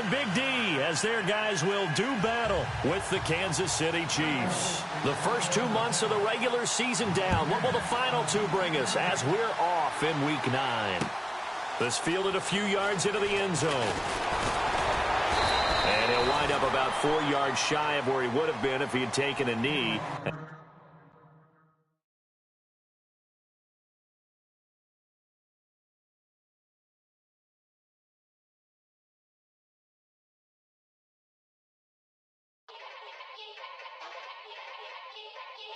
Big D as their guys will do battle with the Kansas City Chiefs. The first 2 months of the regular season down. What will the final two bring us as we're off in Week 9? This fielded a few yards into the end zone. And he'll wind up about 4 yards shy of where he would have been if he had taken a knee.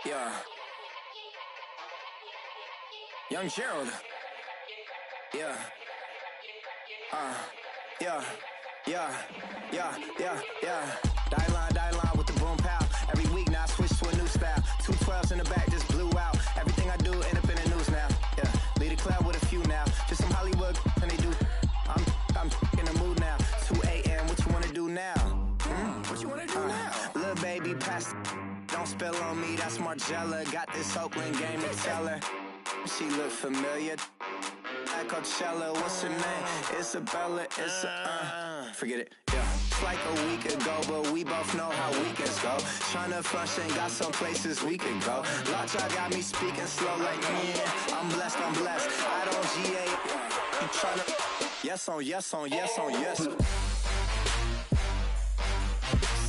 Yeah. Young Gerald. Yeah. Yeah. Die line with the boom pow. Every week now I switch to a new style. 212s in the back just blew out. Everything I do end up in the news now. Yeah. Lead a club with a few now. Just some Hollywood and they do. I'm in the mood now. 2 a.m. What you wanna do now? What you wanna do now? Little baby pass. Don't spill on me, that's Margella. Got this Oakland game to tell her. She look familiar. At Coachella, what's her name? Isabella, forget it, yeah. It's like a week ago, but we both know how weekends go. Tryna function, got some places we could go. Lot y'all got me speaking slow like, yeah, I'm blessed. I don't GA. You tryna, yes on yes.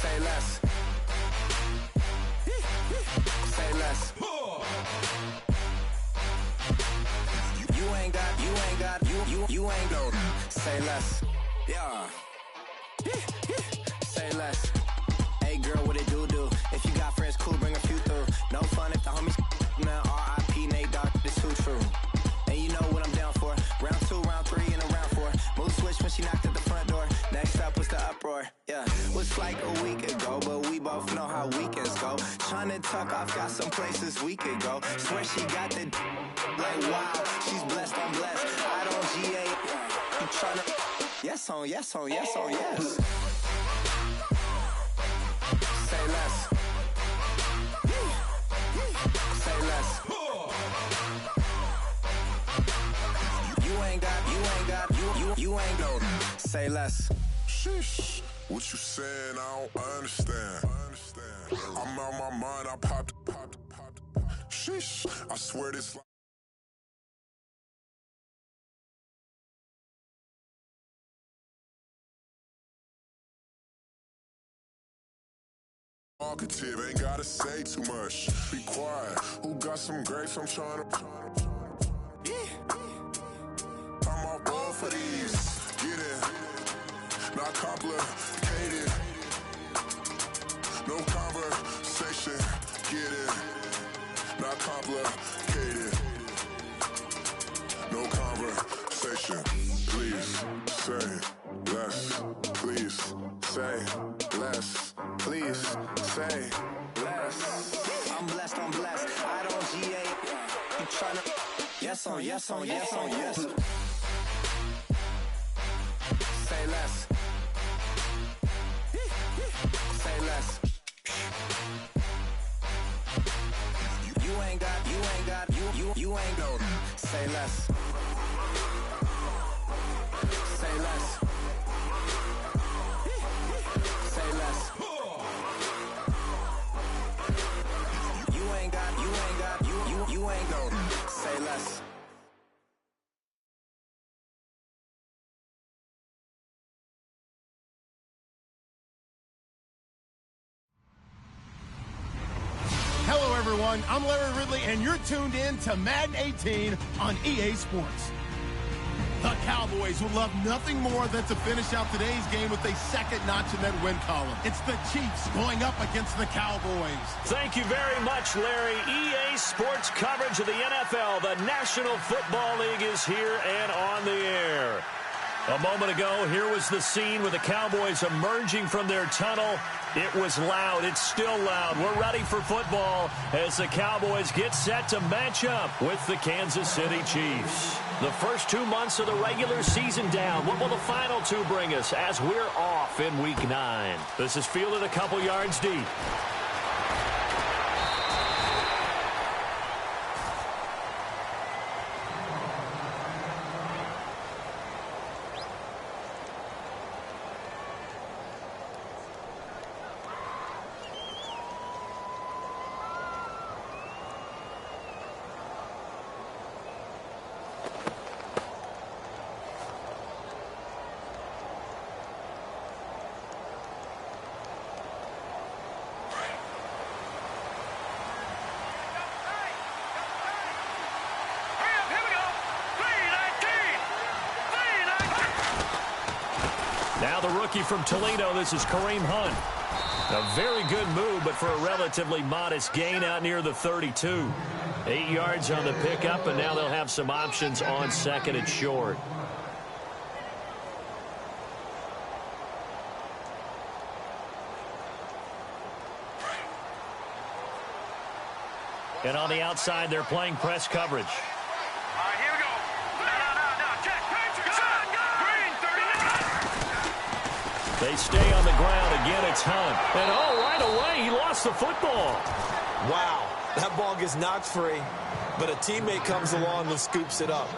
Say less. Say less. You ain't go. Say less. Yeah. Say less. Hey girl, what it do? If you got friends, cool, bring a few through. No fun if the homies man. R.I.P. Nate Dogg, this too true. And you know what I'm down for. Round 2, round 3, and a round 4. Mood switch when she knocked at the front door. Next up was the uproar. Yeah, was like a week ago, but we both know how weekends go. Tryna tuck off, got some places we could go. Swear she got the like wow, she's blessed, I'm blessed. I don't GA. You tryna yes on yes. Say less. Say less. You ain't go. Say less. Sheesh. What you saying? I don't understand. I'm out my mind. I popped. Sheesh. I swear this. Talkative, ain't gotta say too much. Be quiet. Who got some grapes? I'm trying to. I'm all ball for these. Get in. Not complicated. No conversation. Get in. Not complicated. No conversation. Please say less. Please say less. Please say less. I'm blessed. I don't GA. You tryna yes on yes. Say less. Say less. You ain't got. You ain't go. Say less. Say less. Say less. You ain't got. You ain't go. Say less. Hello, everyone. I'm Larry Ridley, and you're tuned in to Madden 18 on EA Sports. The Cowboys would love nothing more than to finish out today's game with a second notch in that win column. It's the Chiefs going up against the Cowboys. Thank you very much, Larry. EA Sports coverage of the NFL. The National Football League is here and on the air. A moment ago, here was the scene with the Cowboys emerging from their tunnel. It was loud. It's still loud. We're ready for football as the Cowboys get set to match up with the Kansas City Chiefs. The first 2 months of the regular season down. What will the final two bring us as we're off in Week 9? This is fielded a couple yards deep. Now the rookie from Toledo, this is Kareem Hunt. A very good move, but for a relatively modest gain out near the 32. 8 yards on the pickup, and now they'll have some options on second and short. And on the outside, they're playing press coverage. All right, here we go. No. Check. Green, 30. They stay on the ground. Again, it's Hunt. And, right away, he lost the football. Wow, that ball gets knocked free, but a teammate comes along and scoops it up.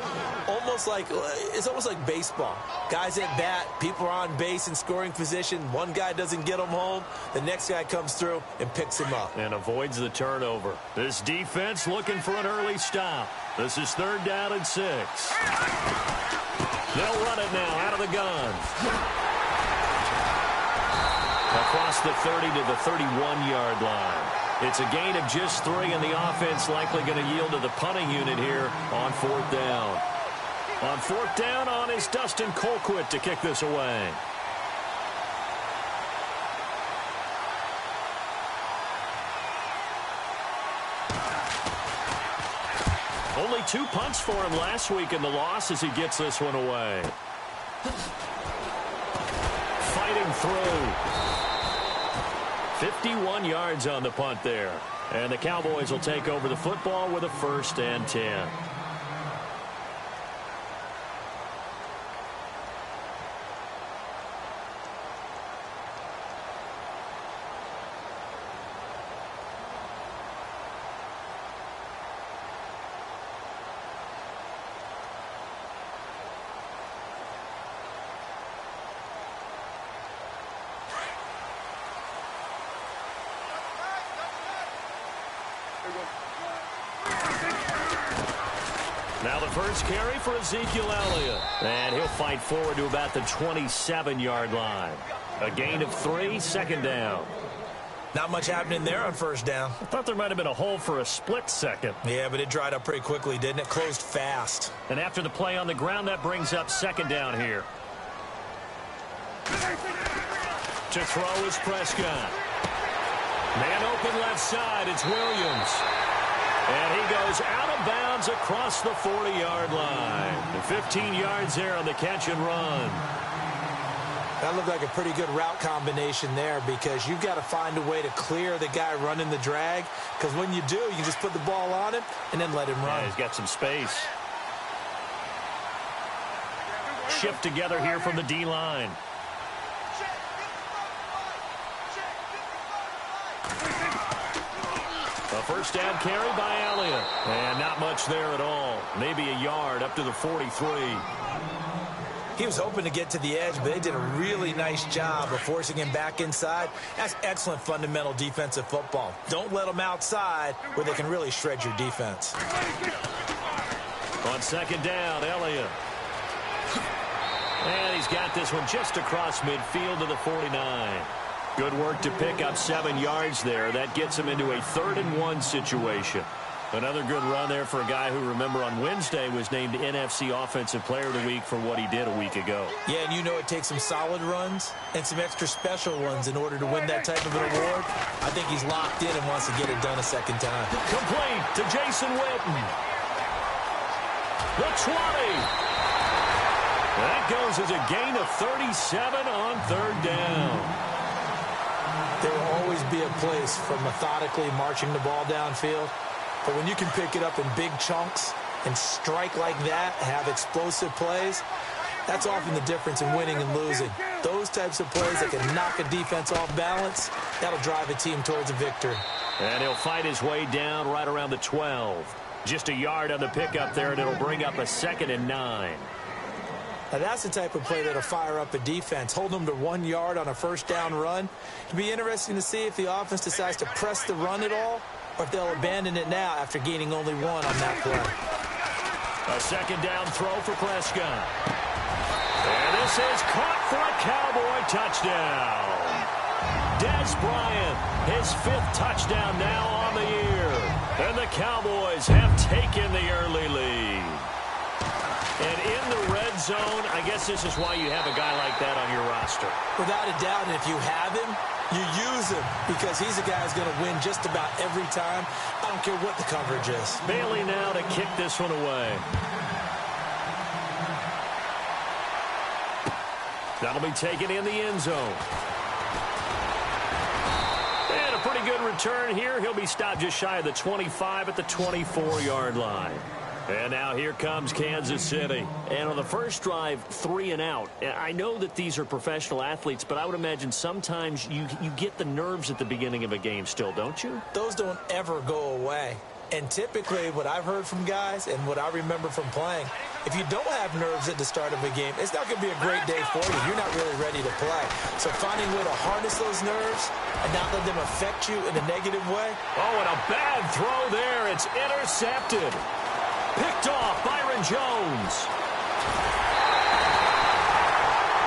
It's almost like baseball. Guys at bat, people are on base in scoring position. One guy doesn't get him home. The next guy comes through and picks him up. And avoids the turnover. This defense looking for an early stop. This is 3rd down and 6. They'll run it now out of the gun. Across the 30 to the 31-yard line. It's a gain of just 3, and the offense likely going to yield to the punting unit here on 4th down. On 4th down is Dustin Colquitt to kick this away. Only 2 punts for him last week in the loss as he gets this one away. Fighting through. 51 yards on the punt there. And the Cowboys will take over the football with a 1st and 10. Now the first carry for Ezekiel Elliott. And he'll fight forward to about the 27-yard line. A gain of 3, 2nd down. Not much happening there on 1st down. I thought there might have been a hole for a split second. Yeah, but it dried up pretty quickly, didn't it? Closed fast. And after the play on the ground, that brings up 2nd down here. To throw is Prescott. Man open left side, it's Williams. And he goes out of bounds across the 40-yard line. 15 yards there on the catch and run. That looked like a pretty good route combination there because you've got to find a way to clear the guy running the drag. Because when you do, you just put the ball on him and then let him run. Yeah, he's got some space. Shift together here from the D-line. A 1st down carry by Elliott. And not much there at all. Maybe a yard up to the 43. He was hoping to get to the edge, but they did a really nice job of forcing him back inside. That's excellent fundamental defensive football. Don't let them outside where they can really shred your defense. On 2nd down, Elliott. And he's got this one just across midfield to the 49. Good work to pick up 7 yards there. That gets him into a 3rd and 1 situation. Another good run there for a guy who, remember, on Wednesday was named NFC Offensive Player of the Week for what he did a week ago. Yeah, and you know it takes some solid runs and some extra special ones in order to win that type of an award. I think he's locked in and wants to get it done a 2nd time. Complete to Jason Witten. The 20. That goes as a gain of 37 on 3rd down. There will always be a place for methodically marching the ball downfield. But when you can pick it up in big chunks and strike like that, have explosive plays, that's often the difference in winning and losing. Those types of plays that can knock a defense off balance, that'll drive a team towards a victory. And he'll fight his way down right around the 12. Just a yard on the pickup there, and it'll bring up a 2nd and 9. Now that's the type of play that'll fire up a defense. Hold them to 1 yard on a 1st down run. It'll be interesting to see if the offense decides to press the run at all, or if they'll abandon it now after gaining only 1 on that play. A 2nd down throw for Prescott. And this is caught for a Cowboy touchdown. Dez Bryant, his 5th touchdown now on the year. And the Cowboys have taken the early lead. And in the red zone, I guess this is why you have a guy like that on your roster. Without a doubt, and if you have him, you use him because he's a guy who's going to win just about every time. I don't care what the coverage is. Bailey now to kick this one away. That'll be taken in the end zone. And a pretty good return here. He'll be stopped just shy of the 25 at the 24-yard line. And now here comes Kansas City. And on the first drive, 3 and out. I know that these are professional athletes, but I would imagine sometimes you get the nerves at the beginning of a game still, don't you? Those don't ever go away. And typically what I've heard from guys and what I remember from playing, if you don't have nerves at the start of a game, it's not going to be a great day for you. You're not really ready to play. So finding a way to harness those nerves and not let them affect you in a negative way. Oh, and a bad throw there. It's intercepted. Picked off Byron Jones.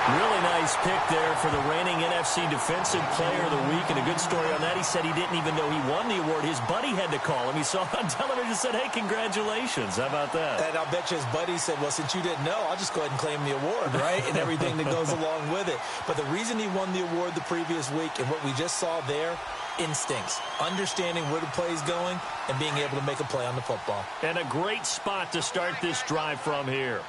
Really nice pick there for the reigning NFC Defensive Player of the Week. And a good story on that. He said he didn't even know he won the award. His buddy had to call him. He saw it on television and said, hey, congratulations. How about that? And I'll bet you his buddy said, well, since you didn't know, I'll just go ahead and claim the award, right? And everything that goes along with it. But the reason he won the award the previous week and what we just saw there, instincts, understanding where the play is going and being able to make a play on the football. And a great spot to start this drive from here.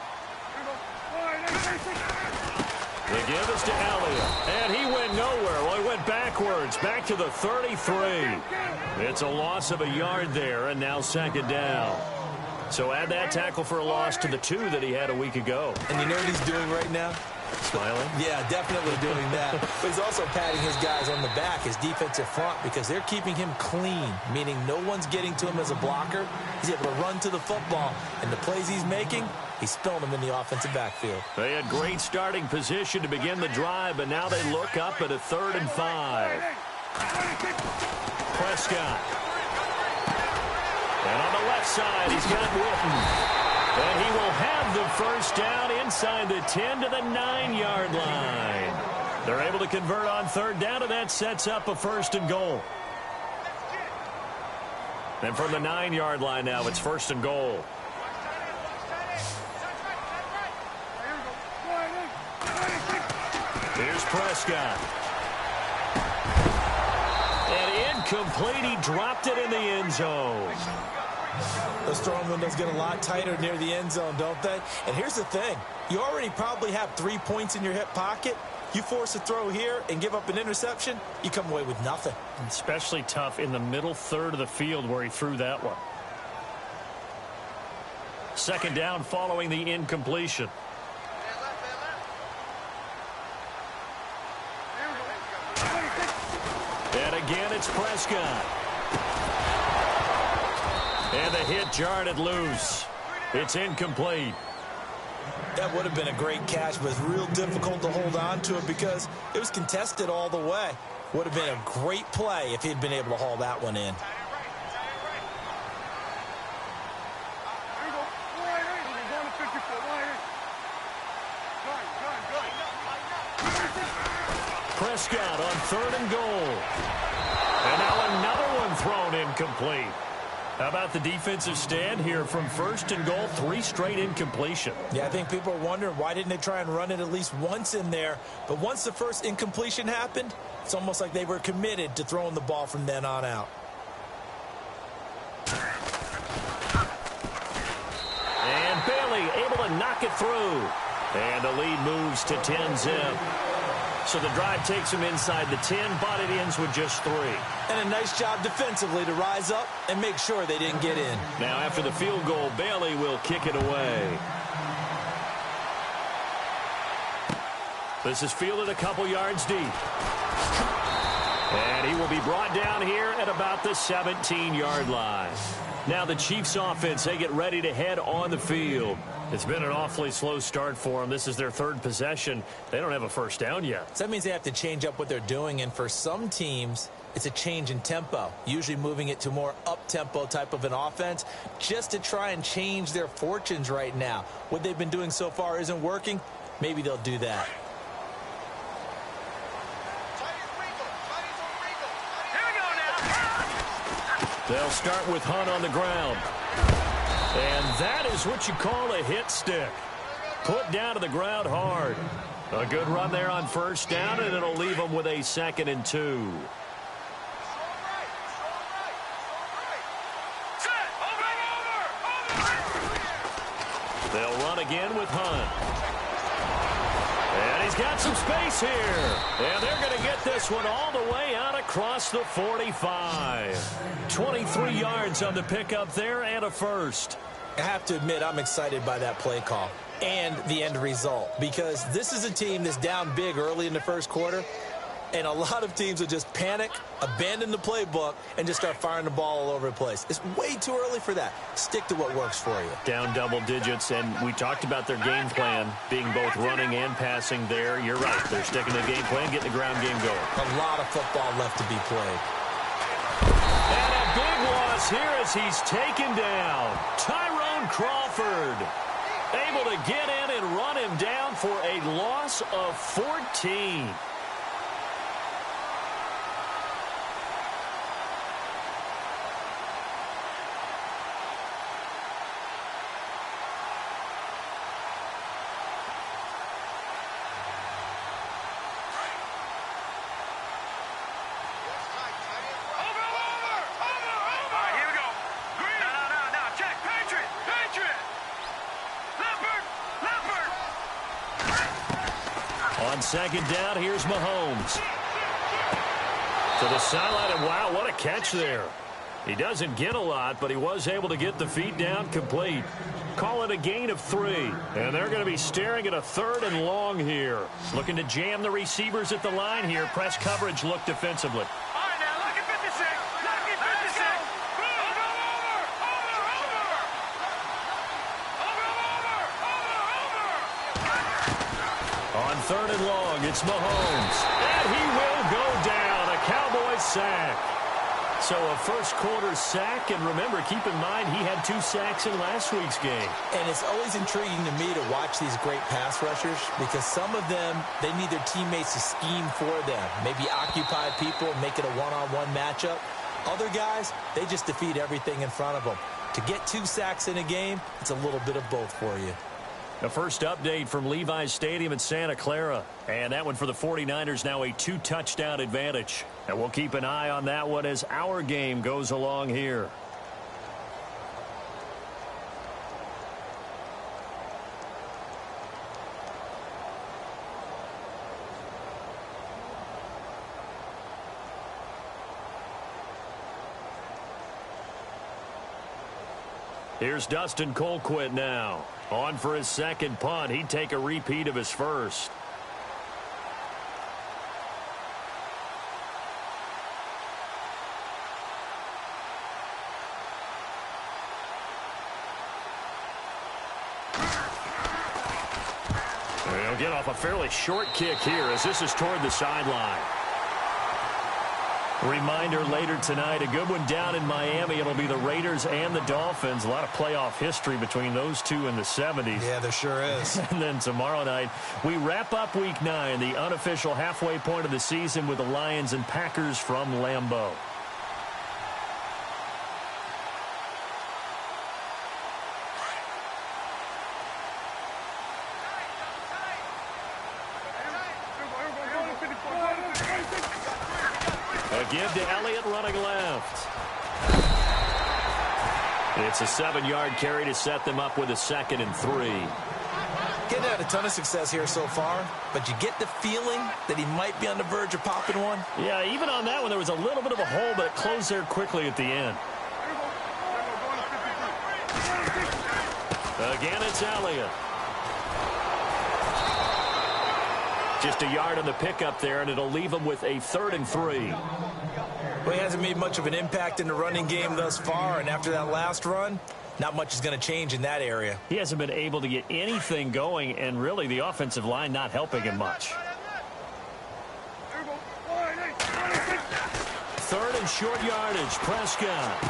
The give is to Elliott, and he went nowhere. Well, he went backwards, back to the 33. It's a loss of a yard there, and now second down. So add that tackle for a loss to the 2 that he had a week ago. And you know what he's doing right now? Smiling? Yeah, definitely doing that. But he's also patting his guys on the back, his defensive front, because they're keeping him clean, meaning no one's getting to him as a blocker. He's able to run to the football, and the plays he's making, he's spilling them in the offensive backfield. They had great starting position to begin the drive, but now they look up at a 3rd and 5. Prescott. And on the left side, he's got Witten. And he will have the first down inside the 10 to the 9-yard line. They're able to convert on 3rd down, and that sets up a 1st and goal. And from the 9-yard line now, it's 1st and goal. Here's Prescott. And incomplete. He dropped it in the end zone. Those throwing windows get a lot tighter near the end zone, don't they? And here's the thing. You already probably have 3 points in your hip pocket. You force a throw here and give up an interception, you come away with nothing. Especially tough in the middle 3rd of the field where he threw that one. Second down following the incompletion. And again, it's Prescott. And the hit jarred it loose. It's incomplete. That would have been a great catch, but it's real difficult to hold on to it because it was contested all the way. Would have been a great play if he'd been able to haul that one in. Prescott on 3rd and goal. And now another one thrown incomplete. How about the defensive stand here from 1st and goal, 3 straight incompletion? Yeah, I think people are wondering why didn't they try and run it at least once in there. But once the first incompletion happened, it's almost like they were committed to throwing the ball from then on out. And Bailey able to knock it through. And the lead moves to 10-zip. So the drive takes him inside the 10, but it ends with just 3. And a nice job defensively to rise up and make sure they didn't get in. Now after the field goal, Bailey will kick it away. This is fielded a couple yards deep. And he will be brought down here at about the 17-yard line. Now the Chiefs offense, they get ready to head on the field. It's been an awfully slow start for them. This is their 3rd possession. They don't have a first down yet. So that means they have to change up what they're doing, and for some teams, it's a change in tempo, usually moving it to more up-tempo type of an offense just to try and change their fortunes right now. What they've been doing so far isn't working. Maybe they'll do that. They'll start with Hunt on the ground. And that is what you call a hit stick. Put down to the ground hard. A good run there on first down, and it'll leave them with a 2nd and 2. They'll run again with Hunt. And he's got some space here. And they're going to get this one all the way out across the 45. 23 yards on the pickup there and a first. I have to admit, I'm excited by that play call and the end result, because this is a team that's down big early in the first quarter, and a lot of teams will just panic, abandon the playbook, and just start firing the ball all over the place. It's way too early for that. Stick to what works for you. Down double digits, and we talked about their game plan being both running and passing there. You're right. They're sticking to the game plan, getting the ground game going. A lot of football left to be played. And a big loss here as he's taken down. Tyrone Crawford able to get in and run him down for a loss of 14. On second down, here's Mahomes. To the sideline, and wow, what a catch there. He doesn't get a lot, but he was able to get the feet down complete. Call it a gain of 3. And they're going to be staring at a 3rd and long here. Looking to jam the receivers at the line here. Press coverage look defensively. On 3rd and long, it's Mahomes. And he will go down. A Cowboys sack. So a first quarter sack, and remember, keep in mind, he had 2 sacks in last week's game. And it's always intriguing to me to watch these great pass rushers, because some of them, they need their teammates to scheme for them. Maybe occupy people, make it a one-on-one matchup. Other guys, they just defeat everything in front of them. To get 2 sacks in a game, it's a little bit of both for you. The first update from Levi's Stadium in Santa Clara. And that one for the 49ers, now a 2-touchdown advantage. And we'll keep an eye on that one as our game goes along here. Here's Dustin Colquitt now. On for his second punt. He'd take a repeat of his first. They'll get off a fairly short kick here as this is toward the sideline. Reminder later tonight, a good one down in Miami. It'll be the Raiders and the Dolphins. A lot of playoff history between those two in the 70s. Yeah, there sure is. And then tomorrow night, we wrap up Week 9, the unofficial halfway point of the season with the Lions and Packers from Lambeau. A give to Elliott running left. It's a 7-yard carry to set them up with a 2nd and 3. Getting had a ton of success here so far, but you get the feeling that he might be on the verge of popping one. Yeah, even on that one, there was a little bit of a hole, but it closed there quickly at the end. Again, it's Elliott. Just a yard on the pickup there, and it'll leave him with a 3rd and 3. Well, he hasn't made much of an impact in the running game thus far, and after that last run, not much is going to change in that area. He hasn't been able to get anything going, and really the offensive line not helping him much. 3rd and short yardage, Prescott.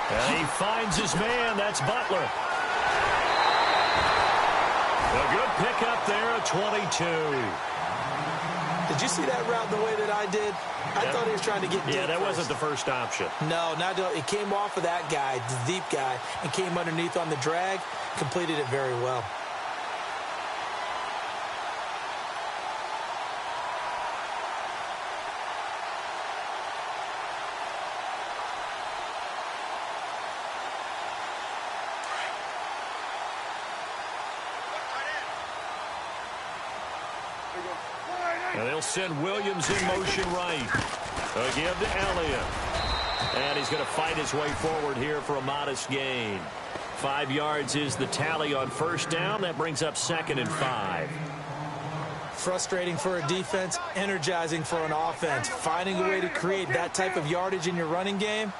And he finds his man, that's Butler. A good pickup there at 22. Did you see that route the way that I did? I thought he was trying to get deep. Yeah, that first. wasn't the first option. No, it came off of that guy, the deep guy, and came underneath on the drag, completed it very well. And they'll send Williams in motion right. A give to Elliott. And he's going to fight his way forward here for a modest gain. 5 yards is the tally on first down. That brings up 2nd and 5. Frustrating for a defense, energizing for an offense. Finding a way to create that type of yardage in your running game,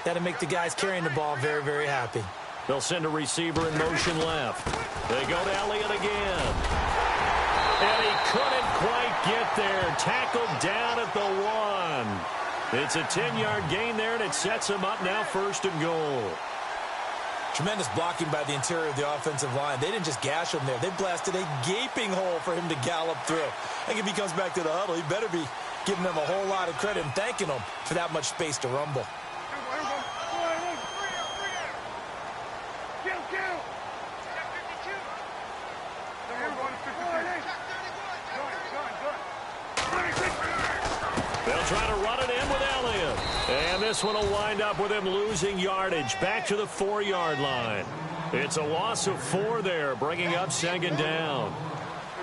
that'll make the guys carrying the ball very, very happy. They'll send a receiver in motion left. They go to Elliott again. And he couldn't quite get there. Tackled down at the 1. It's a 10-yard gain there, and it sets him up now 1st and goal. Tremendous blocking by the interior of the offensive line. They didn't just gash him there. They blasted a gaping hole for him to gallop through. I think if he comes back to the huddle, he better be giving them a whole lot of credit and thanking them for that much space to rumble. They'll try to run it in with Elliott. And this one will wind up with him losing yardage back to the 4-yard line. It's a loss of 4 there, bringing up 2nd down.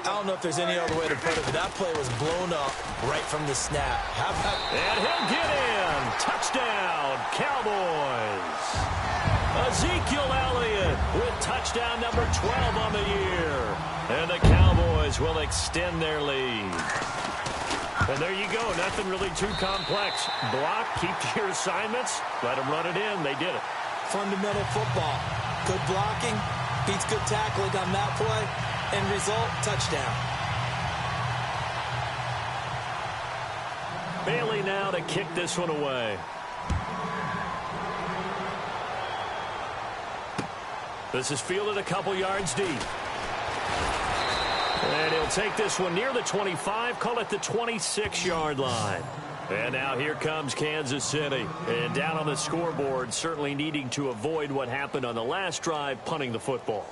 I don't know if there's any other way to put it, but that play was blown up right from the snap. And he'll get in. Touchdown, Cowboys. Ezekiel Elliott with touchdown number 12 on the year. And the Cowboys will extend their lead. And there you go. Nothing really too complex. Block, keep to your assignments, let them run it in. They did it. Fundamental football. Good blocking, beats good tackling on that play. End result, touchdown. Bailey now to kick this one away. This is fielded a couple yards deep. And he'll take this one near the 25, call it the 26-yard line. And now here comes Kansas City. And down on the scoreboard, certainly needing to avoid what happened on the last drive, punting the football.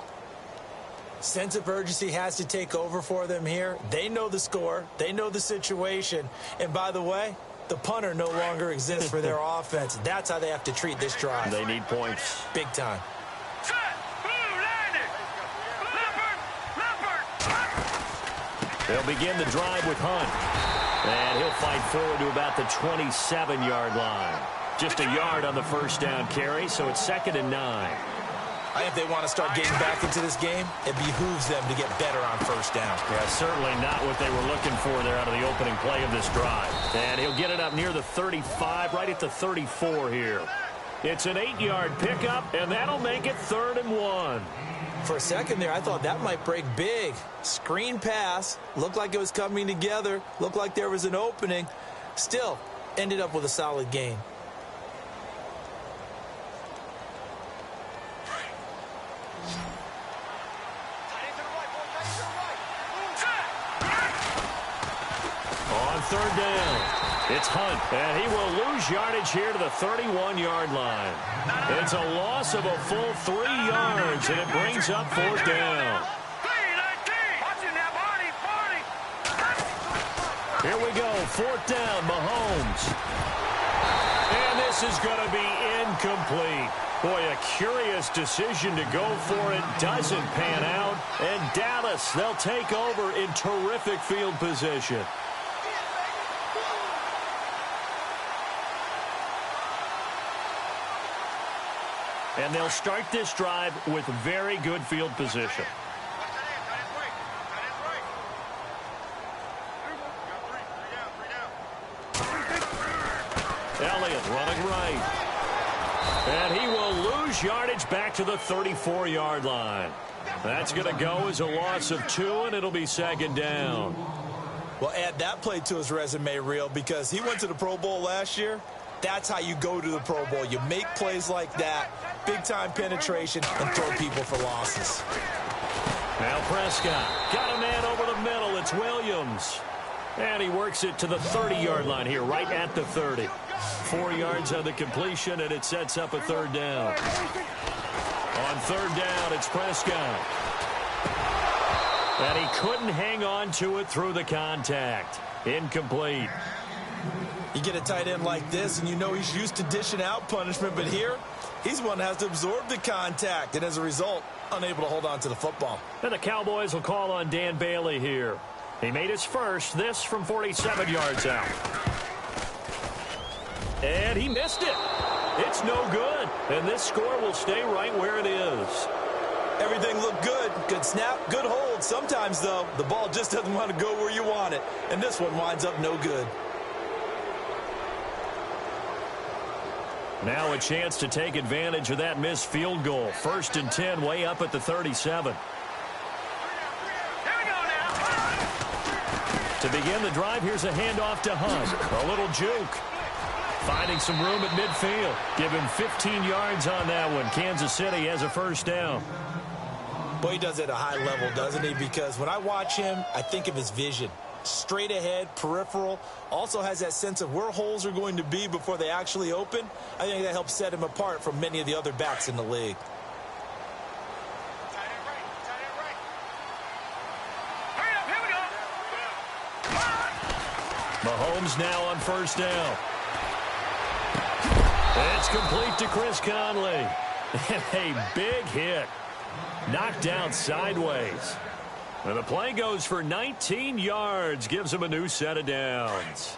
Sense of urgency has to take over for them here. They know the score. They know the situation. And by the way, the punter no longer exists for their offense. That's how they have to treat this drive. They need points. Big time. They'll begin the drive with Hunt. And he'll fight forward to about the 27-yard line. Just a yard on the first down carry, so it's 2nd and 9. I think if they want to start getting back into this game, it behooves them to get better on first down. Yeah, certainly not what they were looking for there out of the opening play of this drive. And he'll get it up near the 35, right at the 34 here. It's an 8-yard pickup, and that'll make it 3rd and 1. For a second there, I thought that might break big. Screen pass. Looked like it was coming together. Looked like there was an opening. Still, ended up with a solid gain. On 3rd down. It's Hunt, and he will lose yardage here to the 31-yard line. It's a loss of a full 3 yards, and it brings up 4th down. Here we go, 4th down, Mahomes. And this is going to be incomplete. Boy, a curious decision to go for it. Doesn't pan out. And Dallas, they'll take over in terrific field position. And they'll start this drive with very good field position. Elliott running right. And he will lose yardage back to the 34-yard line. That's going to go as a loss of 2, and it'll be 2nd down. Well, add that play to his resume reel because he went to the Pro Bowl last year. That's how you go to the Pro Bowl. You make plays like that, big-time penetration, and throw people for losses. Now Prescott got a man over the middle. It's Williams. And he works it to the 30-yard line here, right at the 30. 4 yards on the completion, and it sets up a 3rd down. On 3rd down, it's Prescott. And he couldn't hang on to it through the contact. Incomplete. You get a tight end like this, and you know he's used to dishing out punishment, but here, he's one that has to absorb the contact, and as a result, unable to hold on to the football. And the Cowboys will call on Dan Bailey here. He made his first, this from 47 yards out. And he missed it. It's no good. And this score will stay right where it is. Everything looked good. Good snap, good hold. Sometimes, though, the ball just doesn't want to go where you want it. And this one winds up no good. Now a chance to take advantage of that missed field goal. 1st and 10, way up at the 37. To begin the drive, here's a handoff to Hunt. A little juke. Finding some room at midfield. Give him 15 yards on that one. Kansas City has a first down. Boy, he does it at a high level, doesn't he? Because when I watch him, I think of his vision. Straight ahead, peripheral. Also has that sense of where holes are going to be before they actually open. I think that helps set him apart from many of the other backs in the league. Mahomes now on first down. It's complete to Chris Conley. And a big hit. Knocked out sideways. And the play goes for 19 yards. Gives him a new set of downs.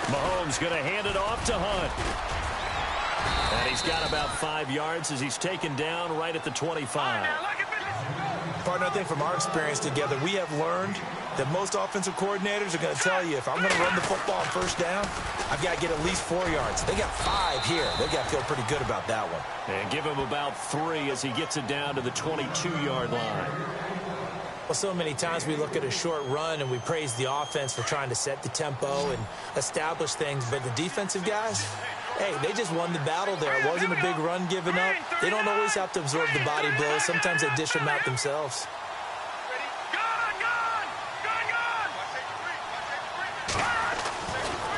Mahomes going to hand it off to Hunt. And he's got about 5 yards as he's taken down right at the 25. Partner, I think from our experience together, we have learned that most offensive coordinators are going to tell you, if I'm going to run the football on first down, I've got to get at least 4 yards. They got 5 here. They got to feel pretty good about that one. And give him about 3 as he gets it down to the 22-yard line. Well, so many times we look at a short run and we praise the offense for trying to set the tempo and establish things, but the defensive guys, hey, they just won the battle there. It wasn't a big run given up. They don't always have to absorb the body blows. Sometimes they dish them out themselves.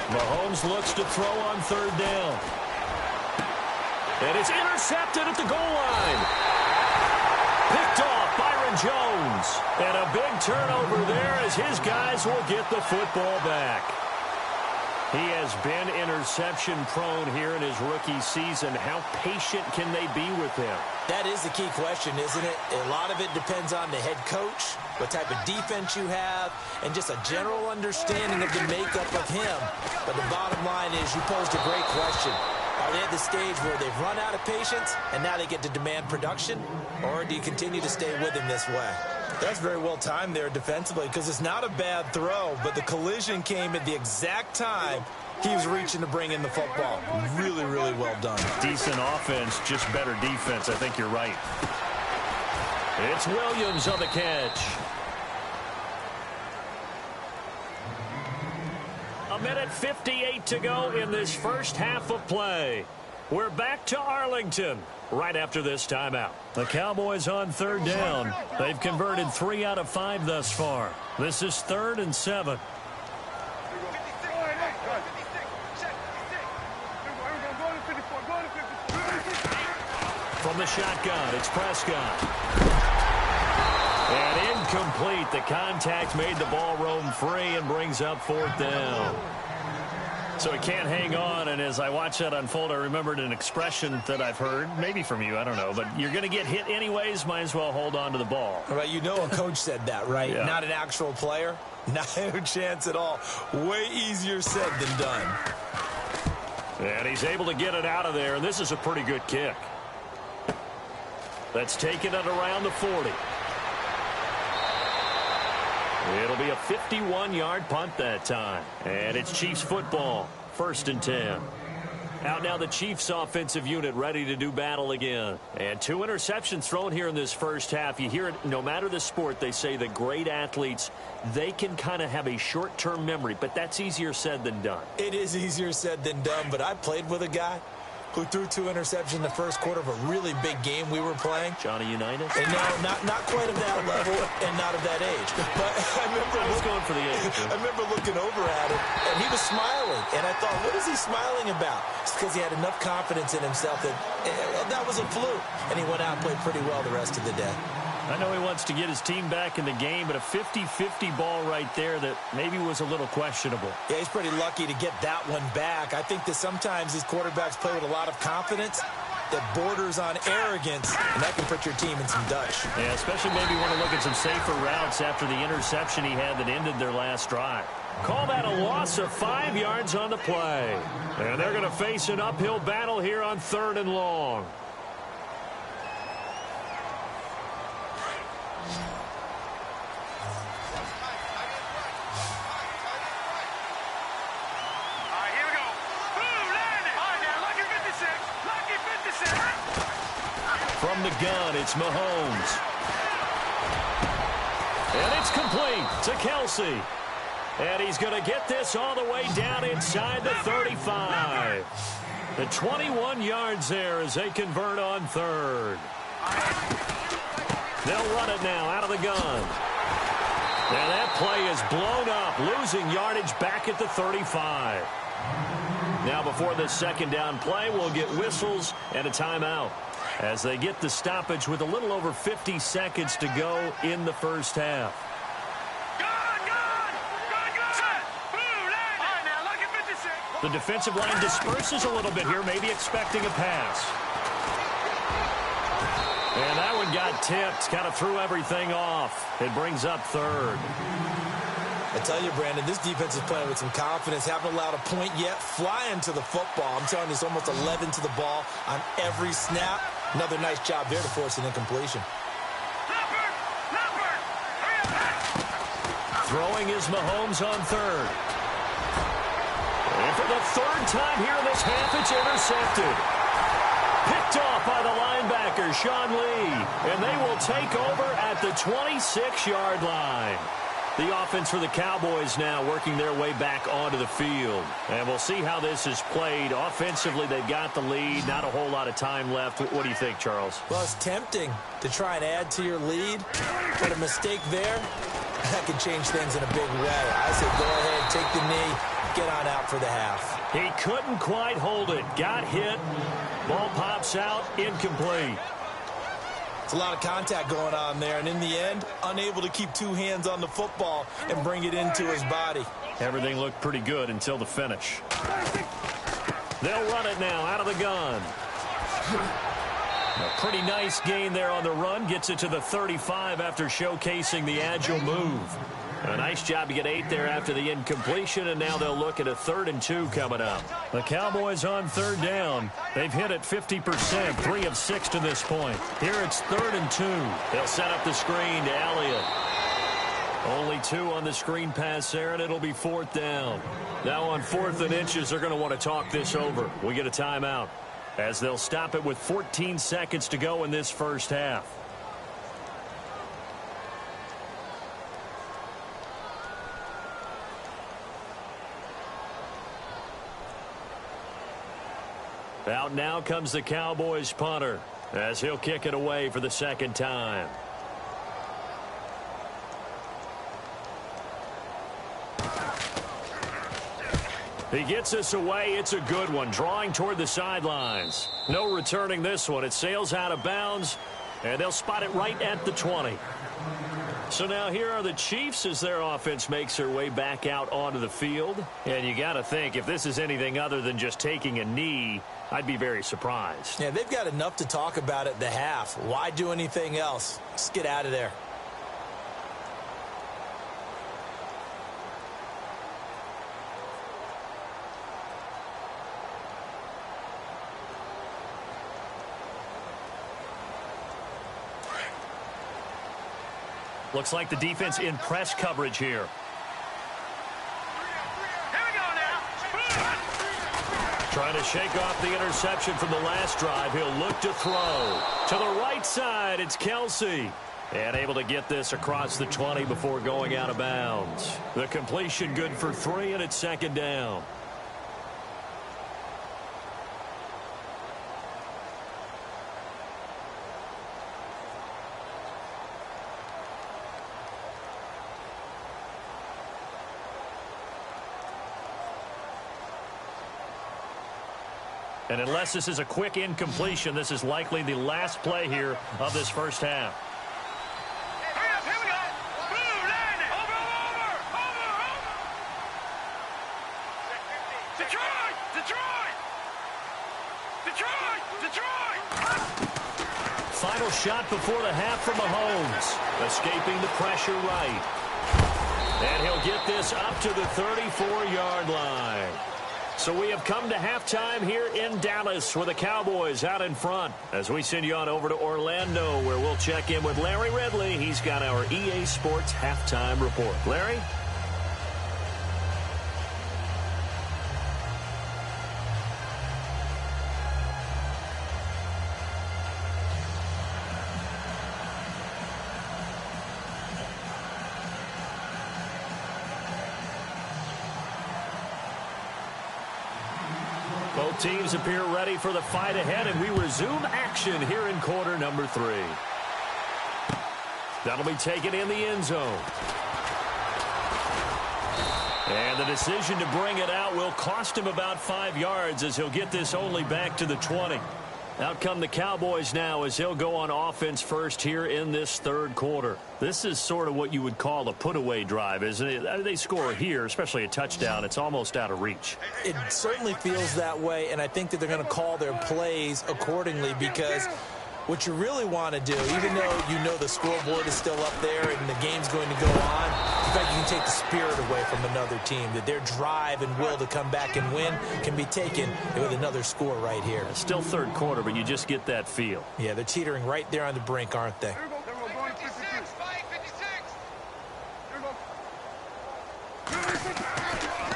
Mahomes looks to throw on third down. And it's intercepted at the goal line. Picked off Byron Jones. And a big turnover there as his guys will get the football back. He has been interception prone here in his rookie season. How patient can they be with him? That is the key question, isn't it? A lot of it depends on the head coach, what type of defense you have, and just a general understanding of the makeup of him. But the bottom line is you posed a great question. Are they at the stage where they've run out of patience and now they get to demand production? Or do you continue to stay with him this way? That's very well timed there defensively because it's not a bad throw, but the collision came at the exact time he was reaching to bring in the football. Really, really well done. Decent offense, just better defense. I think you're right. It's Williams on the catch. A minute 58 to go in this first half of play. We're back to Arlington right after this timeout. The Cowboys on third down. They've converted 3 out of 5 thus far. This is 3rd and 7. From the shotgun, it's Prescott. And incomplete. The contact made the ball roam free and brings up 4th down. So he can't hang on, and as I watch that unfold, I remembered an expression that I've heard, maybe from you, I don't know, but you're going to get hit anyways, might as well hold on to the ball. Right, you know a coach said that, right? Yeah. Not an actual player. No chance at all. Way easier said than done. And he's able to get it out of there, and this is a pretty good kick. That's taken it around the 40. It'll be a 51-yard punt that time. And it's Chiefs football, 1st and 10. Out now the Chiefs offensive unit ready to do battle again. And 2 interceptions thrown here in this first half. You hear it, no matter the sport, they say the great athletes, they can kind of have a short-term memory, but that's easier said than done. It is easier said than done, but I played with a guy who threw 2 interceptions in the first quarter of a really big game we were playing. Johnny Unitas? And no, not quite of that level and not of that age. But I was going for the age. I remember looking over at him, and he was smiling. And I thought, what is he smiling about? It's because he had enough confidence in himself that that was a fluke. And he went out and played pretty well the rest of the day. I know he wants to get his team back in the game, but a 50-50 ball right there that maybe was a little questionable. Yeah, he's pretty lucky to get that one back. I think that sometimes these quarterbacks play with a lot of confidence that borders on arrogance, and that can put your team in some Dutch. Yeah, especially maybe want to look at some safer routes after the interception he had that ended their last drive. Call that a loss of 5 yards on the play. And they're going to face an uphill battle here on 3rd and long. From the gun, it's Mahomes. And it's complete to Kelsey. And he's going to get this all the way down inside the 35. The 21 yards there as they convert on 3rd. They'll run it now out of the gun. And that play is blown up, losing yardage back at the 35. Now before this 2nd down play, we'll get whistles and a timeout as they get the stoppage with a little over 50 seconds to go in the first half. The defensive line disperses a little bit here, maybe expecting a pass. And that one got tipped, kind of threw everything off. It brings up 3rd. I tell you, Brandon, this defense is playing with some confidence. Haven't allowed a point yet. Flying to the football. I'm telling you, it's almost 11 to the ball on every snap. Another nice job there to force an incompletion. Throwing is Mahomes on 3rd. And for the 3rd time here in this half, it's intercepted. Picked off by the linebacker, Sean Lee. And they will take over at the 26-yard line. The offense for the Cowboys now working their way back onto the field. And we'll see how this is played. Offensively, they've got the lead. Not a whole lot of time left. What do you think, Charles? Well, it's tempting to try and add to your lead. But a mistake there, that could change things in a big way. I say go ahead, take the knee, get on out for the half. He couldn't quite hold it. Got hit. Ball pops out. Incomplete. It's a lot of contact going on there, and in the end, unable to keep 2 hands on the football and bring it into his body. Everything looked pretty good until the finish. They'll run it now out of the gun. A pretty nice gain there on the run. Gets it to the 35 after showcasing the agile move. A nice job to get 8 there after the incompletion, and now they'll look at a 3rd and 2 coming up. The Cowboys on 3rd down. They've hit it 50%, 3 of 6 to this point. Here it's 3rd and 2. They'll set up the screen to Elliott. Only 2 on the screen pass there, and it'll be 4th down. Now on 4th and inches, they're going to want to talk this over. We get a timeout as they'll stop it with 14 seconds to go in this first half. Out now comes the Cowboys punter as he'll kick it away for the 2nd time. He gets us away. It's a good one. Drawing toward the sidelines. No returning this one. It sails out of bounds, and they'll spot it right at the 20. So now here are the Chiefs as their offense makes their way back out onto the field. And you got to think, if this is anything other than just taking a knee, I'd be very surprised. Yeah, they've got enough to talk about at the half. Why do anything else? Just get out of there. Looks like the defense in press coverage here. Trying to shake off the interception from the last drive. He'll look to throw. To the right side, it's Kelsey. And able to get this across the 20 before going out of bounds. The completion good for 3, and it's 2nd down. And unless this is a quick incompletion, this is likely the last play here of this first half. final shot before the half from Mahomes. Escaping the pressure right. And he'll get this up to the 34-yard line. So we have come to halftime here in Dallas with the Cowboys out in front. As we send you on over to Orlando, where we'll check in with Larry Ridley. He's got our EA Sports halftime report. Larry? Both teams appear ready for the fight ahead, and we resume action here in quarter number 3. That'll be taken in the end zone. And the decision to bring it out will cost him about 5 yards, as he'll get this only back to the 20. Out come the Cowboys now as they'll go on offense first here in this third quarter. This is sort of what you would call a put-away drive, isn't it? They score here, especially a touchdown. It's almost out of reach. It certainly feels that way, and I think that they're going to call their plays accordingly, because what you really want to do, even though you know the scoreboard is still up there and the game's going to go on, in fact, you can take the spirit away from another team, that their drive and will to come back and win can be taken with another score right here. It's still third quarter, but you just get that feel. Yeah, they're teetering right there on the brink, aren't they?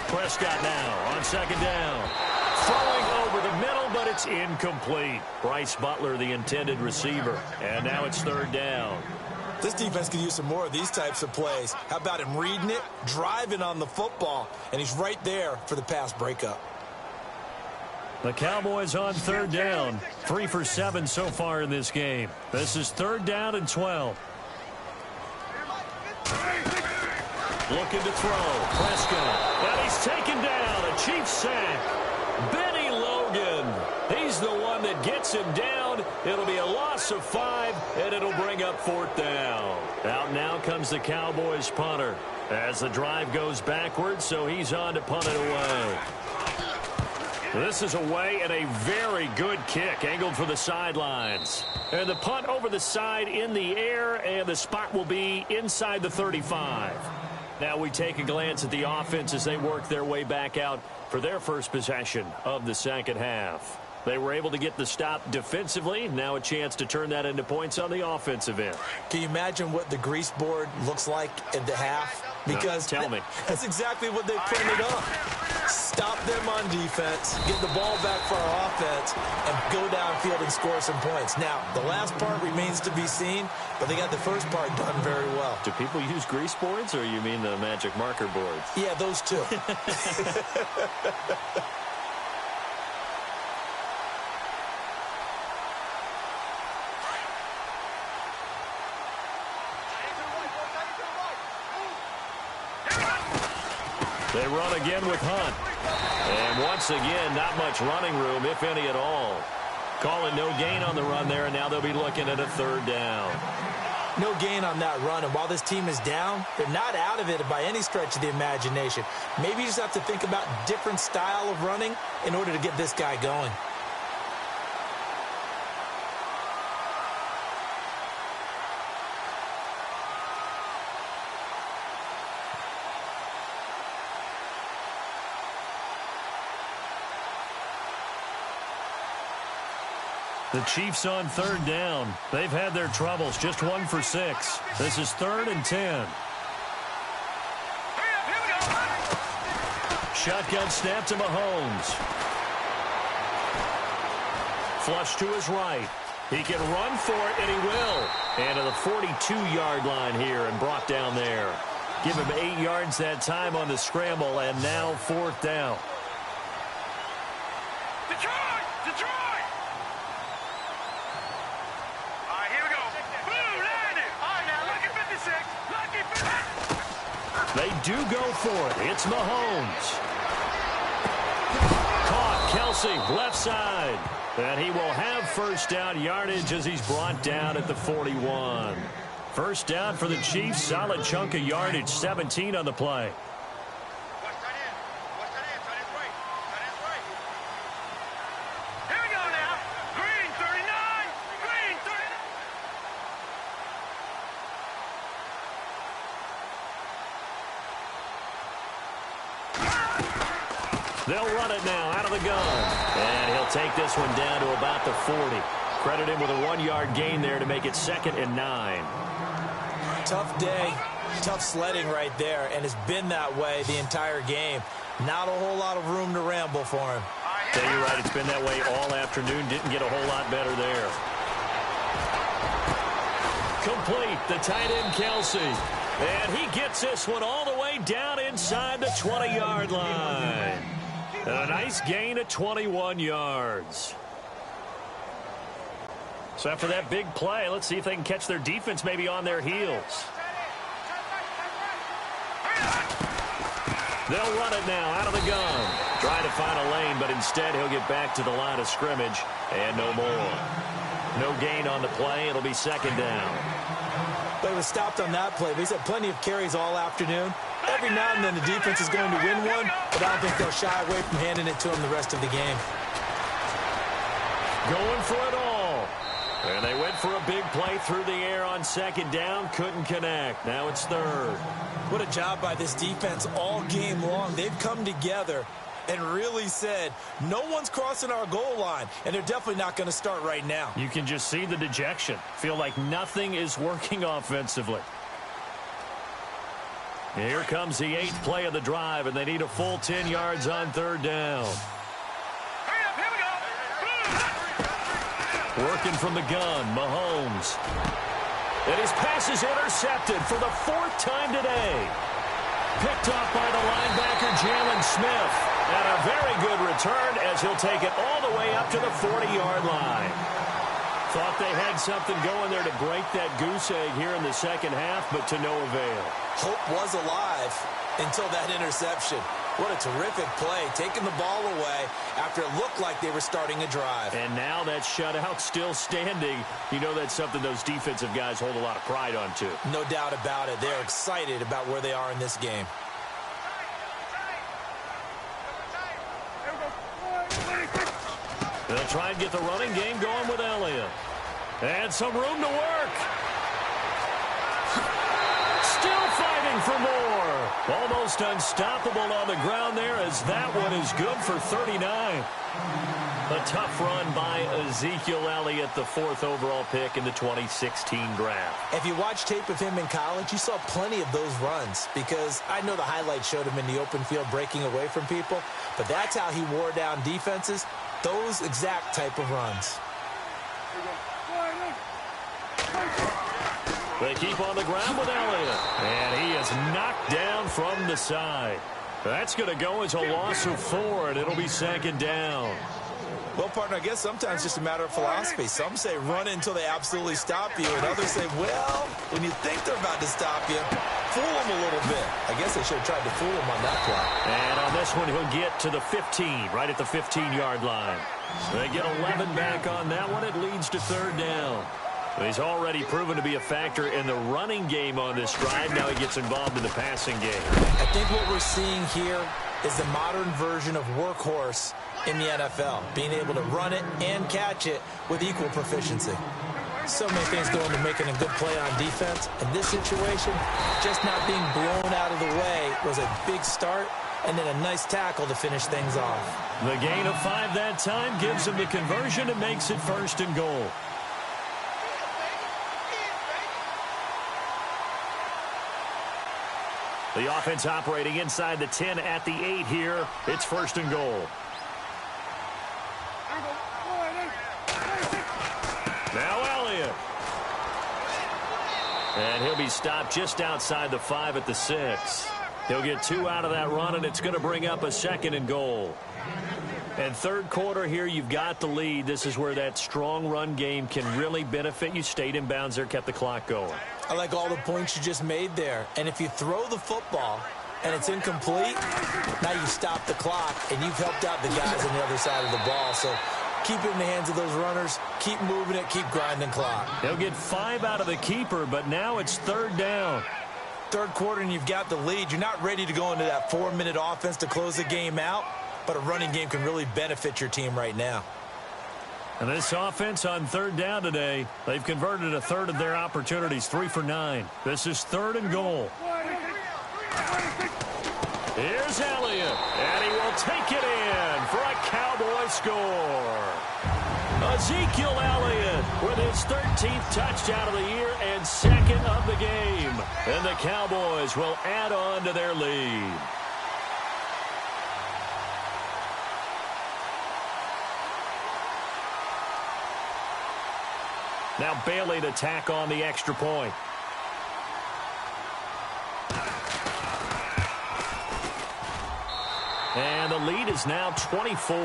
Prescott now on second down. Throwing over the middle, but it's incomplete. Bryce Butler, the intended receiver. And now it's third down. This defense could use some more of these types of plays. How about him reading it, driving on the football, and he's right there for the pass breakup. The Cowboys on third down. 3 for 7 so far in this game. This is third down and 12. Looking to throw. Prescott. And he's taken down. A Chiefs sack. Benny Logan. He's the one that gets him down. It'll be a loss of 5, and it'll bring up fourth down. Out now comes the Cowboys punter as the drive goes backwards, so he's on to punt it away. This is away and a very good kick, angled for the sidelines. And the punt over the side in the air, and the spot will be inside the 35. Now we take a glance at the offense as they work their way back out for their first possession of the second half. They were able to get the stop defensively. Now a chance to turn that into points on the offensive end. Can you imagine what the grease board looks like at the half? Because tell me. That's exactly what they printed up. Stop them on defense, get the ball back for our offense, and go downfield and score some points. Now, the last part remains to be seen, but they got the first part done very well. Do people use grease boards, or you mean the magic marker boards? Yeah, those two. They run again with Hunt. And once again, not much running room, if any at all. Calling no gain on the run there, and now they'll be looking at a third down. No gain on that run, and while this team is down, they're not out of it by any stretch of the imagination. Maybe you just have to think about different style of running in order to get this guy going. The Chiefs on third down. They've had their troubles. Just 1 for 6. This is 3rd and 10. Shotgun snap to Mahomes. Flush to his right. He can run for it, and he will. And to the 42-yard line here and brought down there. Give him 8 yards that time on the scramble, and now 4th down. They do go for it. It's Mahomes. Caught. Kelsey, left side. And he will have first down yardage as he's brought down at the 41. First down for the Chiefs. Solid chunk of yardage. 17 on the play. They'll run it now out of the gun. And he'll take this one down to about the 40. Credit him with a 1-yard gain there to make it 2nd and 9. Tough day, tough sledding right there, and it's been that way the entire game. Not a whole lot of room to ramble for him. Yeah, you're right. It's been that way all afternoon. Didn't get a whole lot better there. Complete, the tight end, Kelsey. And he gets this one all the way down inside the 20-yard line. And a nice gain of 21 yards. So after that big play, let's see if they can catch their defense maybe on their heels. They'll run it now out of the gun. Trying to find a lane, but instead he'll get back to the line of scrimmage. And no more. No gain on the play. It'll be 2nd down. But it was stopped on that play. He's had plenty of carries all afternoon. Every now and then the defense is going to win one, but I don't think they'll shy away from handing it to him the rest of the game. Going for it all. And they went for a big play through the air on 2nd down. Couldn't connect. Now it's 3rd. What a job by this defense all game long. They've come together and really said, no one's crossing our goal line, and they're definitely not going to start right now. You can just see the dejection. Feel like nothing is working offensively. Here comes the 8th play of the drive, and they need a full 10 yards on 3rd down. Working from the gun, Mahomes. And his pass is intercepted for the 4th time today. Picked off by the linebacker, Jalen Smith. And a very good return as he'll take it all the way up to the 40-yard line. Thought they had something going there to break that goose egg here in the 2nd half, but to no avail. Hope was alive until that interception. What a terrific play, taking the ball away after it looked like they were starting a drive. And now that shutout still standing. You know that's something those defensive guys hold a lot of pride on, too. No doubt about it. They're excited about where they are in this game. They'll try and get the running game going with Elliott. And some room to work. Still fighting for more. Almost unstoppable on the ground there as that one is good for 39. A tough run by Ezekiel Elliott, the 4th overall pick in the 2016 draft. If you watch tape of him in college, you saw plenty of those runs because I know the highlights showed him in the open field breaking away from people, but that's how he wore down defenses, those exact type of runs. They keep on the ground with Elliott. And he is knocked down from the side. That's going to go as a loss of 4, and it'll be 2nd down. Well, partner, I guess sometimes it's just a matter of philosophy. Some say run until they absolutely stop you, and others say, well, when you think they're about to stop you, fool them a little bit. I guess they should have tried to fool him on that play. And on this one, he'll get to the 15, right at the 15-yard line. So they get 11 back on that one. It leads to 3rd down. He's already proven to be a factor in the running game on this drive. Now he gets involved in the passing game. I think what we're seeing here is the modern version of workhorse in the NFL, being able to run it and catch it with equal proficiency. So many things go into making a good play on defense. In this situation, just not being blown out of the way was a big start, and then a nice tackle to finish things off. The gain of 5 that time gives him the conversion and makes it 1st and goal. The offense operating inside the 10 at the 8 here. It's 1st and goal. Now Elliott. And he'll be stopped just outside the 5 at the 6. He'll get 2 out of that run, and it's going to bring up a 2nd and goal. And 3rd quarter here, you've got the lead. This is where that strong run game can really benefit you. Stayed in bounds there, kept the clock going. I like all the points you just made there. And if you throw the football and it's incomplete, now you stop the clock, and you've helped out the guys on the other side of the ball. So keep it in the hands of those runners. Keep moving it. Keep grinding clock. They'll get 5 out of the keeper, but now it's 3rd down. 3rd quarter, and you've got the lead. You're not ready to go into that 4-minute offense to close the game out, but a running game can really benefit your team right now. And this offense on 3rd down today, they've converted a 1/3 of their opportunities, 3 for 9. This is 3rd and goal. Here's Elliott, and he will take it in for a Cowboy score. Ezekiel Elliott with his 13th touchdown of the year and second of the game. And the Cowboys will add on to their lead. Now Bailey to tack on the extra point. And the lead is now 24.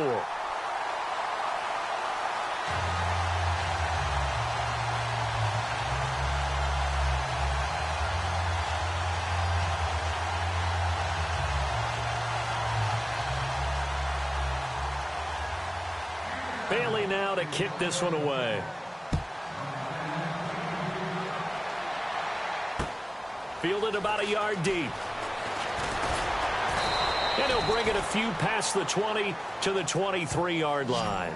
Bailey now to kick this one away. Fielded about a yard deep. And he'll bring it a few past the 20 to the 23-yard line.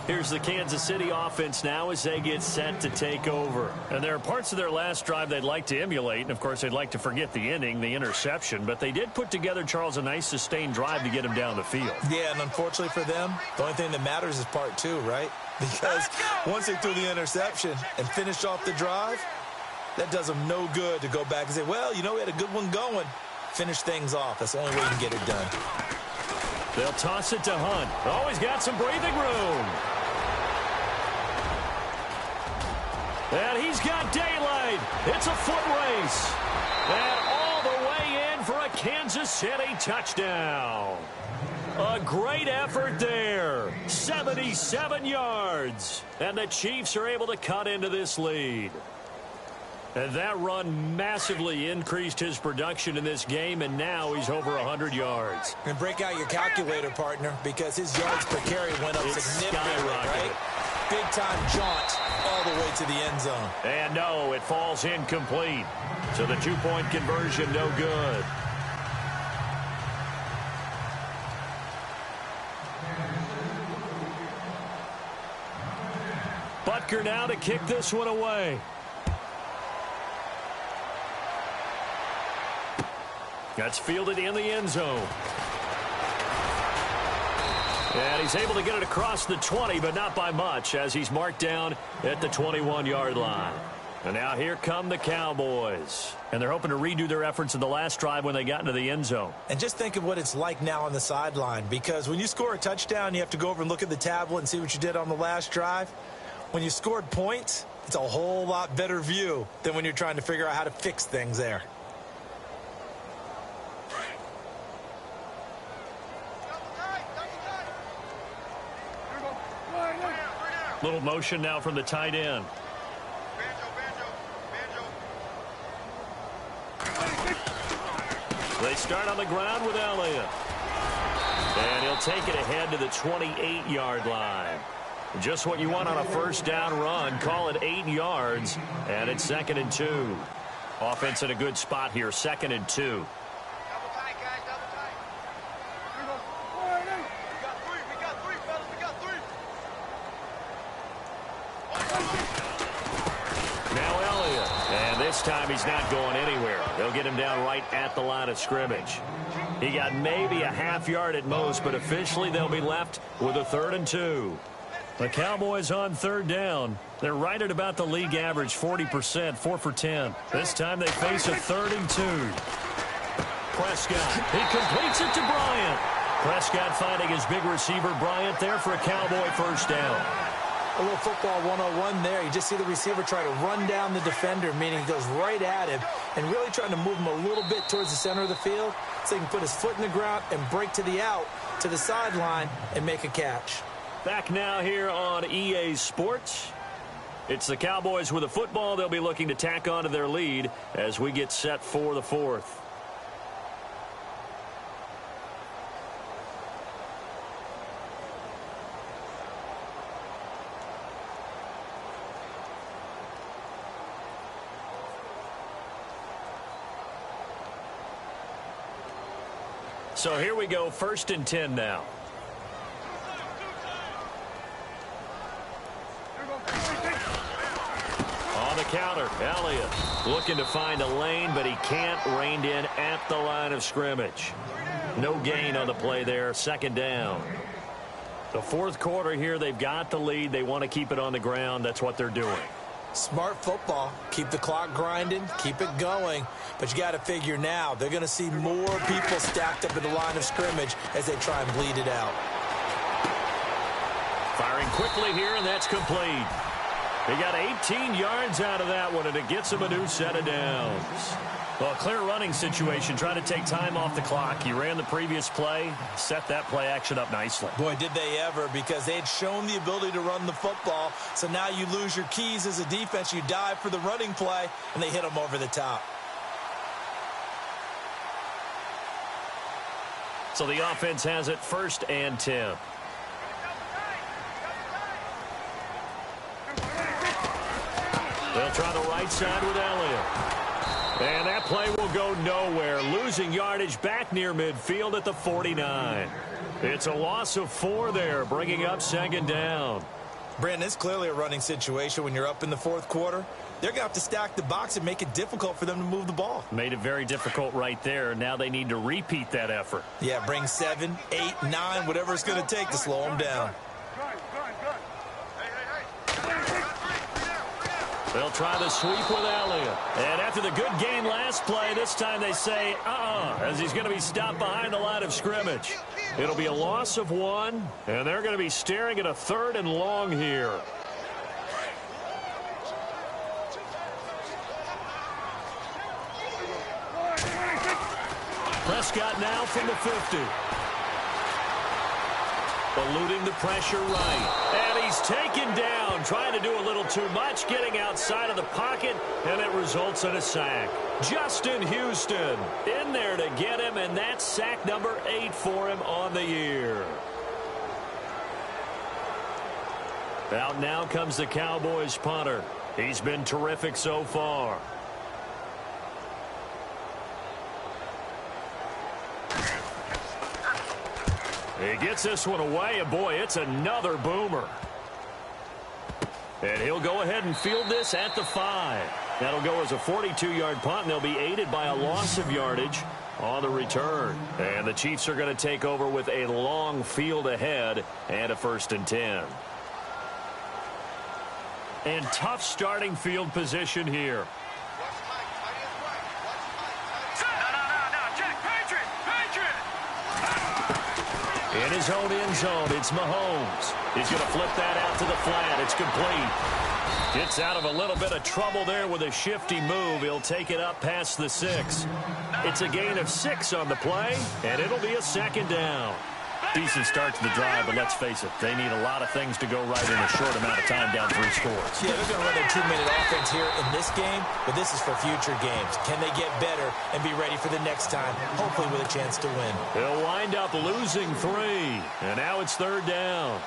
Here's the Kansas City offense now as they get set to take over. And there are parts of their last drive they'd like to emulate. And, of course, they'd like to forget the inning, the interception. But they did put together, Charles, a nice sustained drive to get him down the field. Yeah, and unfortunately for them, the only thing that matters is part two, right? Because once they threw the interception and finished off the drive, that does them no good to go back and say, well, you know, we had a good one going. Finish things off. That's the only way you can get it done. They'll toss it to Hunt. Oh, he's got some breathing room. And he's got daylight. It's a foot race. And all the way in for a Kansas City touchdown. A great effort there. 77 yards. And the Chiefs are able to cut into this lead. And that run massively increased his production in this game, and now he's over 100 yards. And break out your calculator, partner, because his yards per carry went up significantly, right? Big-time jaunt all the way to the end zone. And no, it falls incomplete. So the two-point conversion, no good. Butker now to kick this one away. That's fielded in the end zone. And he's able to get it across the 20, but not by much, as he's marked down at the 21-yard line. And now here come the Cowboys. And they're hoping to redo their efforts in the last drive when they got into the end zone. And just think of what it's like now on the sideline, because when you score a touchdown, you have to go over and look at the tablet and see what you did on the last drive. When you scored points, it's a whole lot better view than when you're trying to figure out how to fix things there. Little motion now from the tight end. They start on the ground with Elliott. And he'll take it ahead to the 28-yard line. Just what you want on a first down run. Call it 8 yards, and it's 2nd and 2. Offense in a good spot here, 2nd and 2. This time he's not going anywhere. They'll get him down right at the line of scrimmage. He got maybe a half yard at most, but officially they'll be left with a 3rd and 2. The Cowboys on 3rd down. They're right at about the league average, 40%, 4 for 10. This time they face a 3rd and 2. Prescott, he completes it to Bryant. Prescott finding his big receiver Bryant there for a Cowboy first down. A little football 101 there. You just see the receiver try to run down the defender, meaning he goes right at him and really trying to move him a little bit towards the center of the field so he can put his foot in the ground and break to the out, to the sideline, and make a catch. Back now here on EA Sports. It's the Cowboys with a football. They'll be looking to tack on to their lead as we get set for the 4th. So here we go, 1st and 10 now. On the counter, Elliott looking to find a lane, but he can't. Reined in at the line of scrimmage. No gain on the play there. Second down. The fourth quarter here, they've got the lead. They want to keep it on the ground. That's what they're doing. Smart football. Keep the clock grinding. Keep it going. But you got to figure now, they're going to see more people stacked up in the line of scrimmage as they try and bleed it out. Firing quickly here, and that's complete. He got 18 yards out of that one, and it gets him a new set of downs. Well, a clear running situation, trying to take time off the clock. He ran the previous play, set that play action up nicely. Boy, did they ever, because they had shown the ability to run the football. So now you lose your keys as a defense. You dive for the running play, and they hit them over the top. So the offense has it 1st and 10. They'll try the right side with Elliott. And that play will go nowhere. Losing yardage back near midfield at the 49. It's a loss of 4 there, bringing up 2nd down. Brandon, it's clearly a running situation when you're up in the fourth quarter. They're going to have to stack the box and make it difficult for them to move the ball. Made it very difficult right there. Now they need to repeat that effort. Yeah, bring 7, 8, 9, whatever it's going to take to slow them down. They'll try the sweep with Elliott. And after the good game last play, this time they say, as he's going to be stopped behind the line of scrimmage. It'll be a loss of 1, and they're going to be staring at a 3rd and long here. Prescott now from the 50. Eluding the pressure right. And he's taken down, trying to do a little too much, getting outside of the pocket, and it results in a sack. Justin Houston in there to get him, and that's sack number 8 for him on the year. Out now comes the Cowboys punter. He's been terrific so far. He gets this one away, and boy, it's another boomer. And he'll go ahead and field this at the 5. That'll go as a 42-yard punt, and they'll be aided by a loss of yardage on the return. And the Chiefs are going to take over with a long field ahead and a 1st and 10. And tough starting field position here. In his own end zone, it's Mahomes. He's going to flip that out to the flat. It's complete. Gets out of a little bit of trouble there with a shifty move. He'll take it up past the 6. It's a gain of 6 on the play, and it'll be a 2nd down. Decent start to the drive, but let's face it, they need a lot of things to go right in a short amount of time down 3 scores. Yeah, they're going to run their 2-minute offense here in this game, but this is for future games. Can they get better and be ready for the next time, hopefully with a chance to win? They'll wind up losing 3, and now it's 3rd down.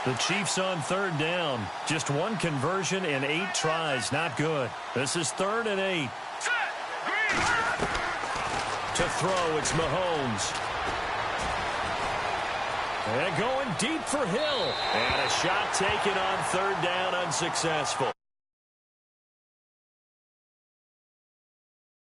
The Chiefs on 3rd down. Just 1 conversion in 8 tries. Not good. This is 3rd and 8. To throw, it's Mahomes. And going deep for Hill. And a shot taken on 3rd down, unsuccessful.